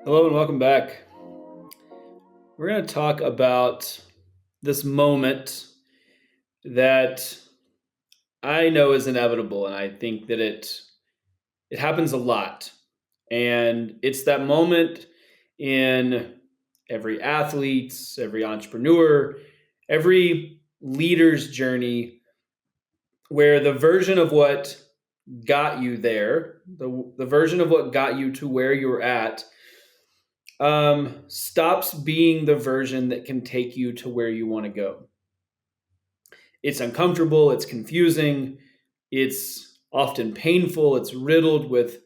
Hello and welcome back. We're going to talk about this moment that I know is inevitable, and I think that it happens a lot. And it's that moment in every athlete's, every entrepreneur, every leader's journey where the version of what got you there, the version of what got you to where you're at, stops being the version that can take you to where you want to go. It's uncomfortable, it's confusing, it's often painful, it's riddled with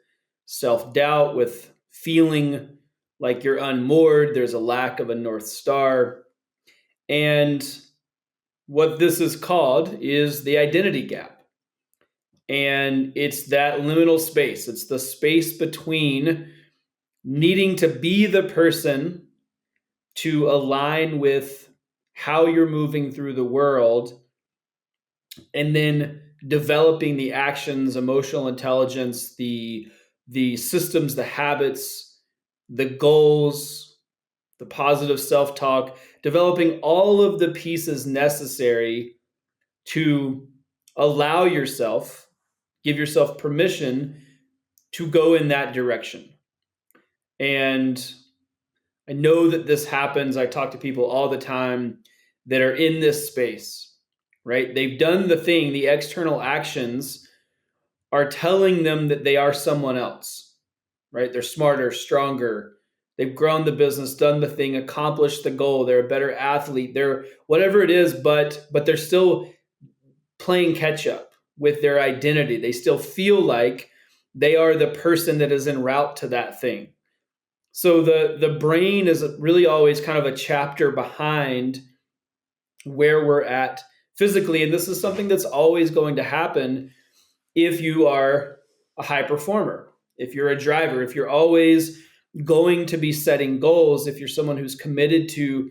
self doubt, with feeling like you're unmoored, there's a lack of a North Star. And what this is called is the identity gap. And it's that liminal space, it's the space between needing to be the person to align with how you're moving through the world and then developing the actions, emotional intelligence, the systems, the habits, the goals, the positive self-talk, developing all of the pieces necessary to allow yourself, give yourself permission to go in that direction. And I know that this happens. I talk to people all the time that are in this space, right? They've done the thing, the external actions are telling them that they are someone else, right? They're smarter, stronger. They've grown the business, done the thing, accomplished the goal. They're a better athlete. They're whatever it is, but they're still playing catch up with their identity. They still feel like they are the person that is en route to that thing. So the brain is really always kind of a chapter behind where we're at physically, and this is something that's always going to happen if you are a high performer, if you're a driver, if you're always going to be setting goals, if you're someone who's committed to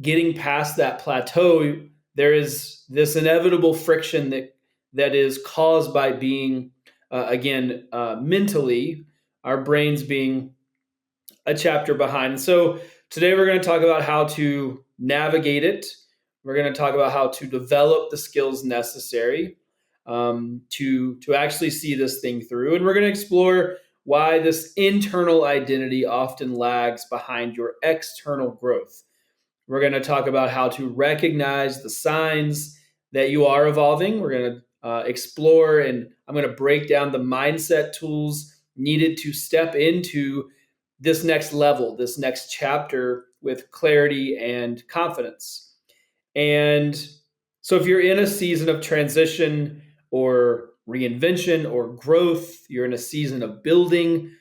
getting past that plateau, there is this inevitable friction that is caused by being mentally, our brains being a chapter behind. So today we're going to talk about how to navigate it. We're going to talk about how to develop the skills necessary to actually see this thing through, and we're going to explore why this internal identity often lags behind your external growth. We're going to talk about how to recognize the signs that you are evolving. We're going to explore, and I'm going to break down the mindset tools needed to step into this next level, this next chapter with clarity and confidence. And so, if you're in a season of transition or reinvention or growth, you're in a season of building,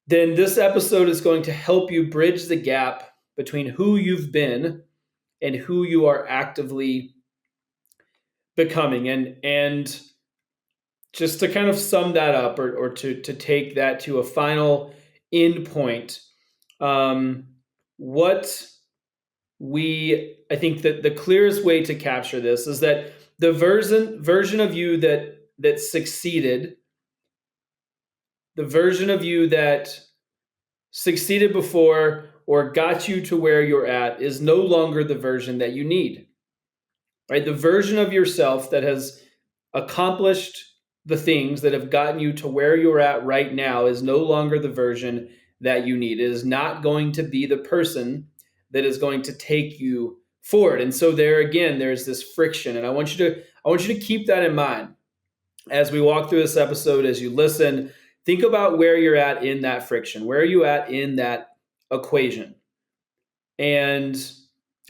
then this episode is going to help you bridge the gap between who you've been and who you are actively becoming. And just to kind of sum that up, or to take that to a final end point, what I think that the clearest way to capture this is that the version of you that succeeded, the version of you that succeeded before or got you to where you're at, is no longer the version that you need. Right? The version of yourself that has accomplished the things that have gotten you to where you're at right now is no longer the version that you need. It is not going to be the person that is going to take you forward. And so there again, there's this friction. And I want you to keep that in mind as we walk through this episode, as you listen. Think about where you're at in that friction. Where are you at in that equation? And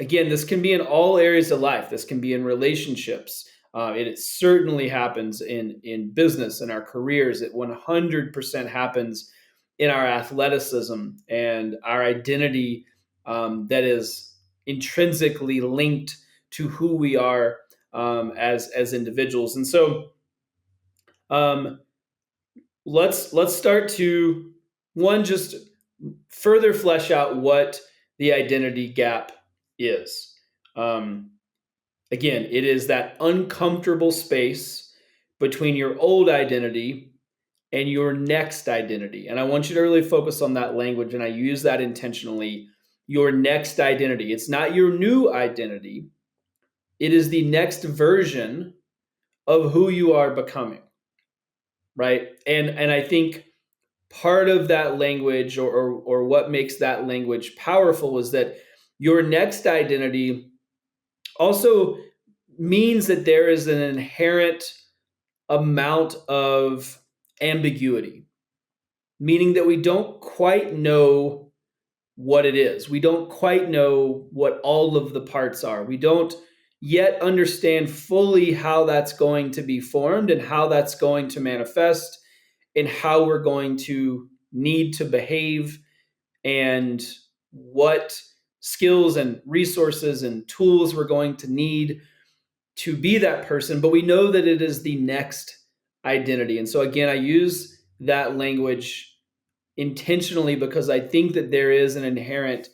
again, this can be in all areas of life. This can be in relationships. It certainly happens in business, in our careers. It 100% happens in our athleticism and our identity, that is intrinsically linked to who we are, as individuals. And so, um, let's start to just further flesh out what the identity gap is. Um, Again, it is that uncomfortable space between your old identity and your next identity. And I want you to really focus on that language, and I use that intentionally. Your next identity. It's not your new identity. It is the next version of who you are becoming, right? And I think part of that language, or what makes that language powerful, is that your next identity also means that there is an inherent amount of ambiguity, meaning that we don't quite know what it is. We don't quite know what all of the parts are. We don't yet understand fully how that's going to be formed and how that's going to manifest and how we're going to need to behave and what skills and resources and tools we're going to need to be that person. But we know that it is the next identity. And so, again, I use that language intentionally because I think that there is an inherent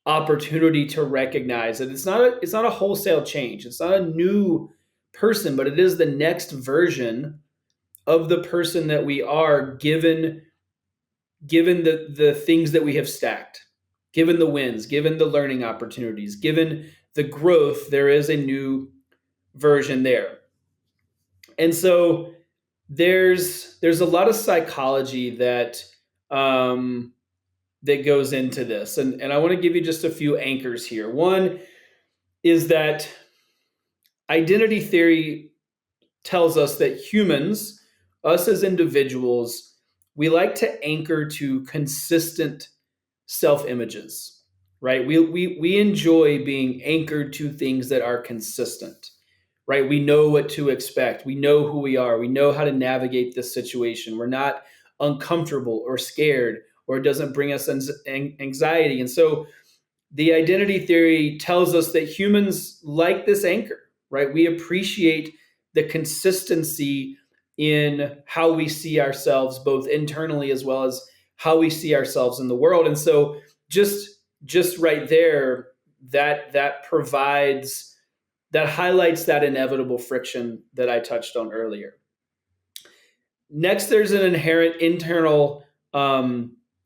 opportunity to recognize that it's not a wholesale change. It's not a new person, but it is the next version of the person that we are, given the things that we have stacked, given the wins, given the learning opportunities, given the growth. There is a new version there. And so there's a lot of psychology um, that goes into this. And I want to give you just a few anchors here. One is that identity theory tells us that humans, us as individuals, we like to anchor to consistent self images, right? We enjoy being anchored to things that are consistent, right? We know what to expect. We know who we are. We know how to navigate this situation. We're not uncomfortable or scared, or it doesn't bring us anxiety. And so the identity theory tells us that humans like this anchor, right? We appreciate the consistency in how we see ourselves, both internally as well as how we see ourselves in the world. And so just right there, that provides, that highlights that inevitable friction that I touched on earlier. Next, there's an inherent internal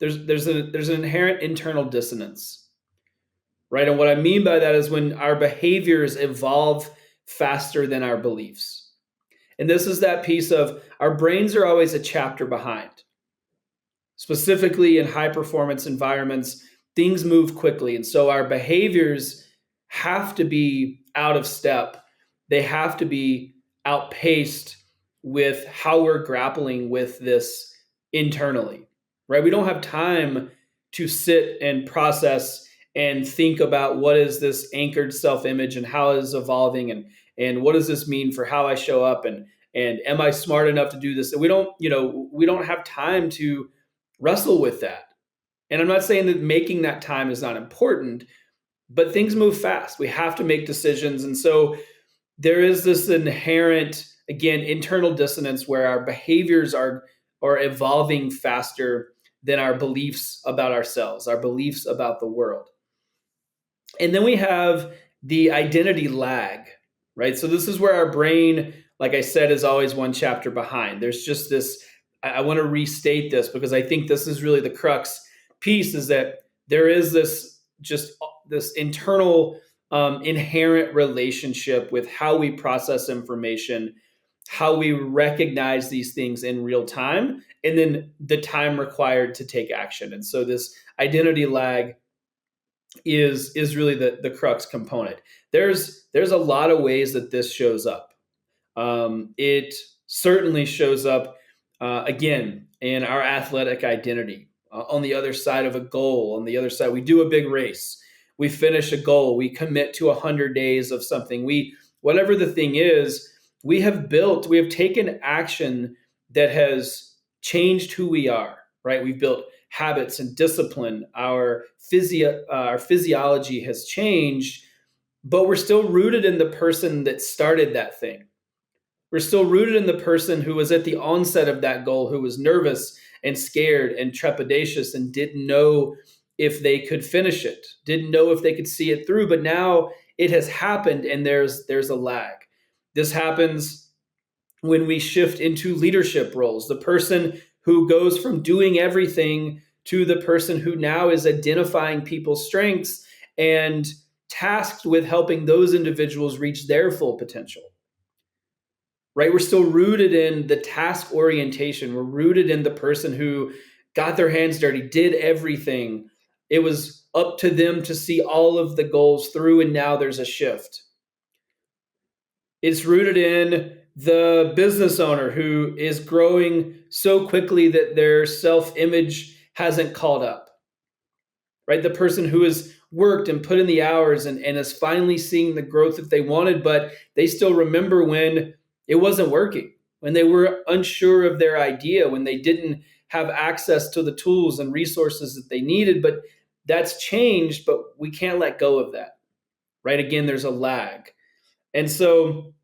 there's an inherent internal dissonance, right? And what I mean by that is when our behaviors evolve faster than our beliefs. And this is that piece of our brains are always a chapter behind. Specifically in high performance environments, things move quickly. And so our behaviors have to be out of step. They have to be outpaced with how we're grappling with this internally, right? We don't have time to sit and process and think about what is this anchored self-image and how it is evolving, and what does this mean for how I show up, and am I smart enough to do this? And we don't have time to wrestle with that. And I'm not saying that making that time is not important, but things move fast. We have to make decisions. And so there is this inherent, again, internal dissonance where our behaviors are evolving faster than our beliefs about ourselves, our beliefs about the world. And then we have the identity lag, right? So this is where our brain, like I said, is always one chapter behind. There's just this, I want to restate this because I think this is really the crux piece, is that there is this internal inherent relationship with how we process information, how we recognize these things in real time, and then the time required to take action. And so this identity lag is really the crux component. There's a lot of ways that this shows up. It certainly shows up again in our athletic identity. On the other side of a goal, on the other side, we do a big race, we finish a goal, we commit to 100 days of something. Whatever the thing is, we have taken action that has changed who we are. Right? We've built habits and discipline. Our physiology has changed, but we're still rooted in the person that started that thing. We're still rooted in the person who was at the onset of that goal, who was nervous and scared and trepidatious and didn't know if they could finish it, didn't know if they could see it through. But now it has happened, and there's a lag. This happens when we shift into leadership roles, the person who goes from doing everything to the person who now is identifying people's strengths and tasked with helping those individuals reach their full potential. Right? We're still rooted in the task orientation. We're rooted in the person who got their hands dirty, did everything. It was up to them to see all of the goals through, and now there's a shift. It's rooted in the business owner who is growing so quickly that their self-image hasn't caught up. Right? The person who has worked and put in the hours and is finally seeing the growth that they wanted, but they still remember when it wasn't working, when they were unsure of their idea, when they didn't have access to the tools and resources that they needed. But that's changed, but we can't let go of that. Right? Again, there's a lag. And so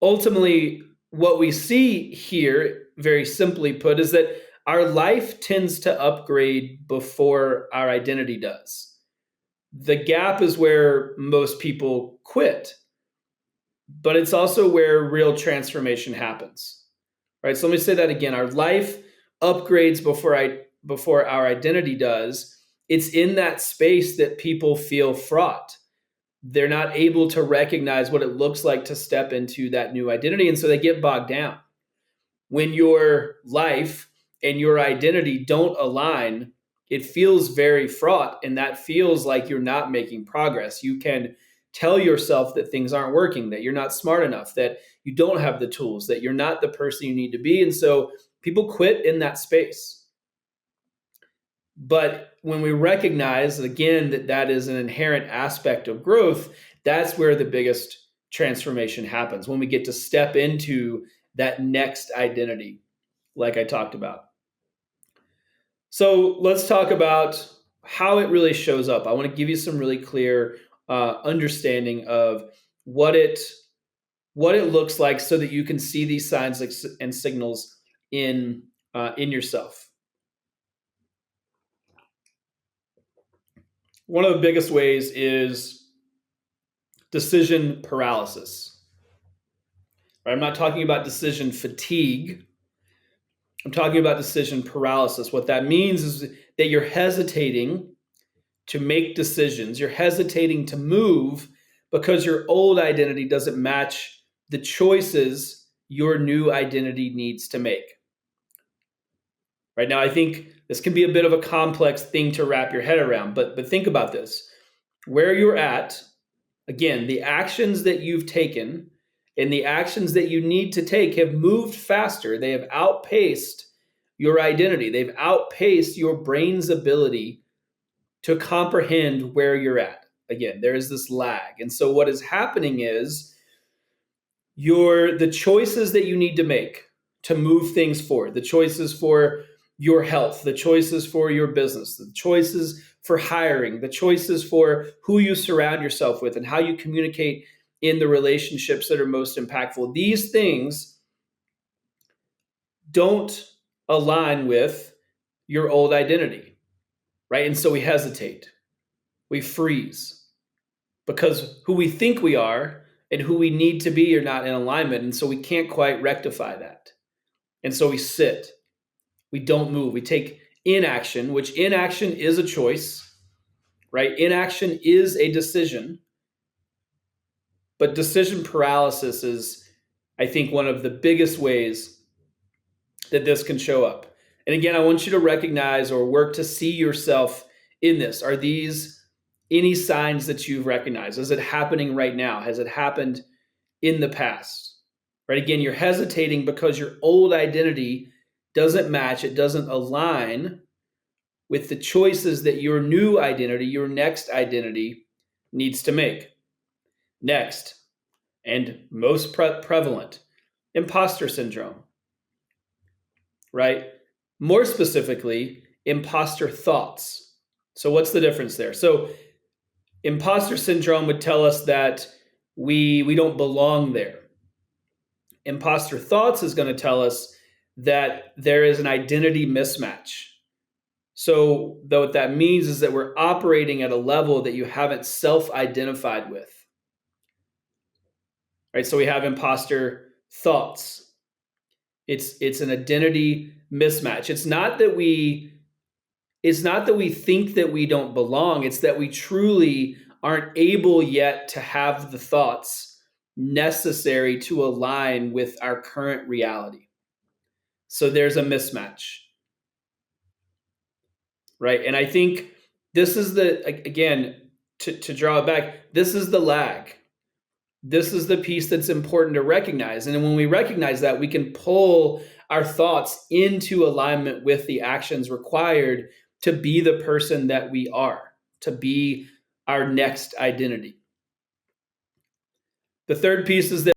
ultimately, what we see here, very simply put, is that our life tends to upgrade before our identity does. The gap is where most people quit, but it's also where real transformation happens. Right? So let me say that again. Our life upgrades before our identity does. It's in that space that people feel fraught. They're not able to recognize what it looks like to step into that new identity, and so they get bogged down. When your life and your identity don't align, it feels very fraught, and that feels like you're not making progress. You can tell yourself that things aren't working, that you're not smart enough, that you don't have the tools, that you're not the person you need to be. And so people quit in that space. But when we recognize, again, that that is an inherent aspect of growth, that's where the biggest transformation happens, when we get to step into that next identity, like I talked about. So let's talk about how it really shows up. I want to give you some really clear understanding of what it looks like, so that you can see these signs and signals in yourself. One of the biggest ways is decision paralysis. Right? I'm not talking about decision fatigue. I'm talking about decision paralysis. What that means is that you're hesitating to make decisions. You're hesitating to move because your old identity doesn't match the choices your new identity needs to make. Right now, I think this can be a bit of a complex thing to wrap your head around, but think about this. Where you're at, again, the actions that you've taken and the actions that you need to take have moved faster. They have outpaced your identity. They've outpaced your brain's ability to comprehend where you're at. Again, there is this lag. And so what is happening is the choices that you need to make to move things forward, the choices for your health, the choices for your business, the choices for hiring, the choices for who you surround yourself with and how you communicate in the relationships that are most impactful. These things don't align with your old identity, right? And so we hesitate, we freeze, because who we think we are and who we need to be are not in alignment. And so we can't quite rectify that. And so we sit, we don't move, we take inaction, which inaction is a choice, right? Inaction is a decision. But decision paralysis is, I think, one of the biggest ways that this can show up. And again, I want you to recognize or work to see yourself in this. Are these any signs that you've recognized? Is it happening right now? Has it happened in the past? Right? Again, you're hesitating because your old identity doesn't match, it doesn't align with the choices that your new identity, your next identity, needs to make. Next, and most prevalent, imposter syndrome, right? More specifically, imposter thoughts. So what's the difference there? So imposter syndrome would tell us that we don't belong there. Imposter thoughts is going to tell us that there is an identity mismatch. So what that means is that we're operating at a level that you haven't self-identified with. Right? So we have imposter thoughts. It's an identity mismatch. It's not that we think that we don't belong. It's that we truly aren't able yet to have the thoughts necessary to align with our current reality. So there's a mismatch, right? And I think this is again, to draw it back, this is the lag. This is the piece that's important to recognize. And when we recognize that, we can pull our thoughts into alignment with the actions required to be the person that we are, to be our next identity. The third piece is that